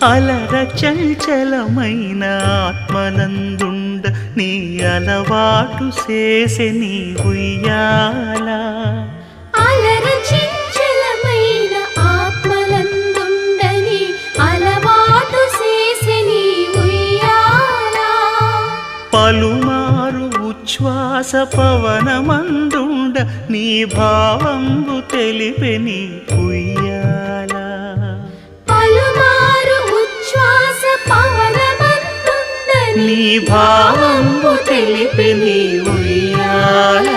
అలర చంచలమైన ఆత్మనందుండ నీ అలవాటు చేసే నీ ఉయ్యాల. అలర చంచలమైన ఆత్మనందుండ నీ అలవాటు చేసే నీ ఉయ్యాల. పలుమారు ఉచ్ఛ్వాస పవనమందుండ నీ భావంబు తెలిపే నీ ఉయ్యాల. నీ భావంబు తెలిపే నీ ఉయ్యాల.